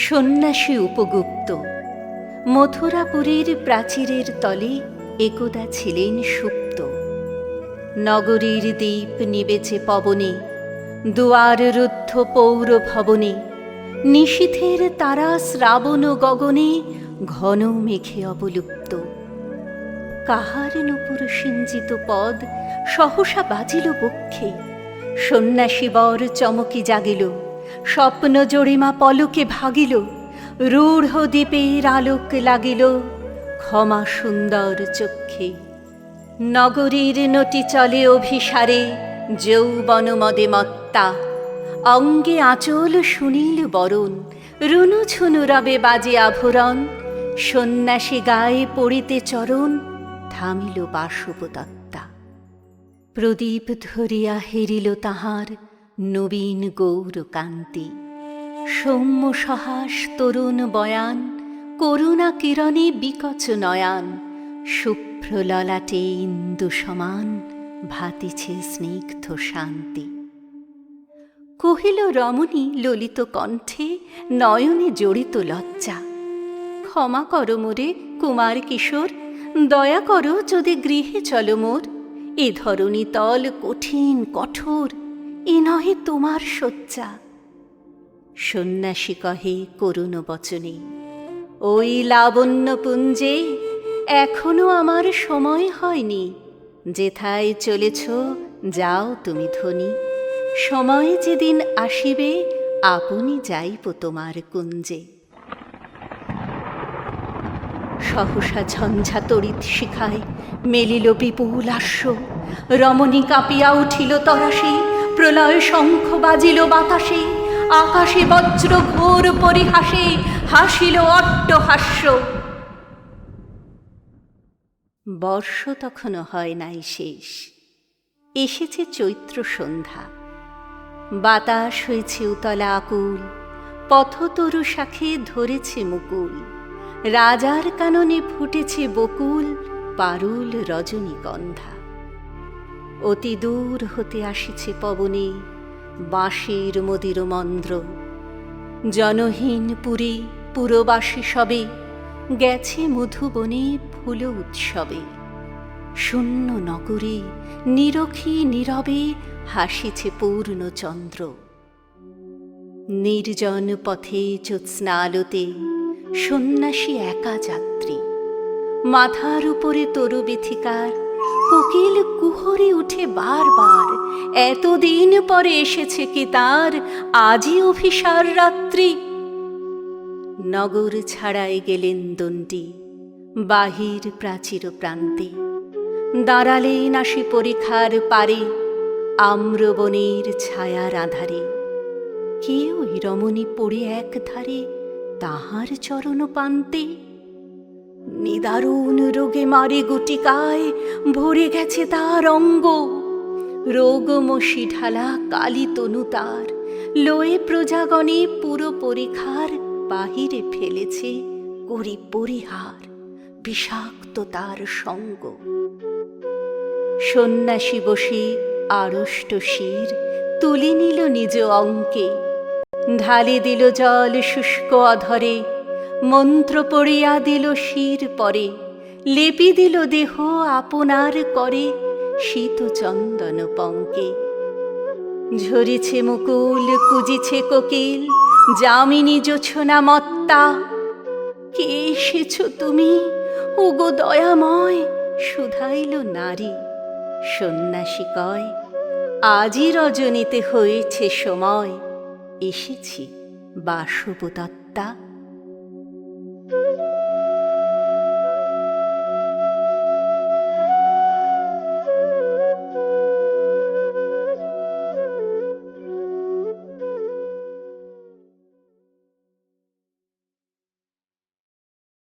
সন্ন্যাসী উপগুপ্ত মথুরাপুরীর প্রাচীরের তলে একদা ছিলেন সুপ্ত। নগরীর দীপ নিবেচে পবনে, দুয়ার রুদ্ধ পৌর ভবনে, নিশীথের তারা শ্রাবণ গগনে ঘন মেঘে অবলুপ্ত। কাহার নূপুর সিঞ্চিত পদ সহসা বাজিল বক্ষে, সন্ন্যাসী বর চমকি জাগিল, স্বপ্ন জড়িমা পলকে ভাগিল, রূঢ় দ্বীপের আলোক লাগিল ক্ষমা সুন্দর চক্ষে। নগরীর নটি চলে অভিসারে, যৌবন মদে মত্তা, অঙ্গে আঁচল সুনীল বরণ, রুনু ঝুনু রবে বাজে আভরণ, সন্ন্যাসী গায়ে পড়িতে চরণ, থামিল বাসবদত্তা। প্রদীপ ধরিয়া হেরিল তাহার নবীন গৌর কান্তি, সৌম্য সহাস তরুণ বয়ান, করুণা কিরণে বিকচ নয়ান, শুভ্র ললাটে ইন্দু সমান ভাতিছে স্নিগ্ধ শান্তি। কহিল রমণী ললিত কণ্ঠে, নয়নে জড়িত লজ্জা, ক্ষমা করো মোরে কুমার কিশোর, দয়া করো যদি গৃহে চলো মোর, এ ধরণী তল কঠিন কঠোর, এ নহে তোমার শয্যা। সন্ন্যাসী কহে করুণ বচনে, ওই লাবণ্যপুঞ্জে এখনো আমার সময় হয়নি, যেথায় চলেছ যাও তুমি ধনী, সময় যেদিন আসিবে আপনি যাইব তোমার কুঞ্জে। সহসা ঝঞ্ঝা তড়িৎ শিখায় মেলিল বিপুল আশ্ব, রমণী কাঁপিয়া উঠিল তরাসে, প্রলয় শঙ্খ বাজিল বাতাসে, আকাশে বজ্র ঘোর পরিহাসে হাসিল অট্টহাস্য। বর্ষ তখনও হয় নাই শেষ, এসেছে চৈত্র সন্ধ্যা, বাতাস হয়েছে উতলা আকুল, পথতরু শাখে ধরেছে মুকুল, রাজার কাননে ফুটেছে বকুল, পারুল রজনীগন্ধা। অতি দূর হতে আসিছে পবনে বাঁশির মদির মন্দ্র, জনহীন পুরী পুরবাসী সবে গেছে মধুবনে ফুল উৎসবে, শূন্য নগরে নিরখী নীরবে হাসিছে পূর্ণচন্দ্র। নির্জন পথে জ্যোৎস্না আলোতে সন্ন্যাসী একা যাত্রী, মাথার উপরে তরুবিথিকার, কোকিল কুহরে উঠে বারবার, এতদিন পরে এসেছে কি তার আজই অভিসার রাত্রি। নগর ছাড়াই গেলেন দণ্ডী বাহির প্রাচীর প্রান্তে, দাঁড়ালেন আসি পরিখার পারে আম্রবনের ছায়ার আধারে, কেউ রমণী পড়ে এক ধারে তাহার চরণ পান্তে। নিদারুণ রোগে মারে গুটিকায় ভরে গেছে তার অঙ্গ, রোগমশি ঢালা কালী তনু তার, লয়ে প্রজাগণে পুরো পরিখার বাহিরে ফেলেছে করি পরিহার, বিষাক্ত তার সঙ্গ। সন্ন্যাসী বসে আড়ষ্ট শির তুলে নিল নিজ অঙ্কে, ঢালে দিল জল শুষ্ক অধরে, মন্ত্র পড়িয়া দিল শির পরে, লেপি দিল দেহ আপনার করে শীত চন্দন পঙ্কে। ঝরিছে মুকুল কুজিছে কোকিল, যামিনী জোছনা মত্তা, কে এসেছ তুমি ওগো দয়াময়, শুধাইল নারী। সন্ন্যাসী কয়, আজই রজনীতে হয়েছে সময়, এসেছি বাসবদত্তা।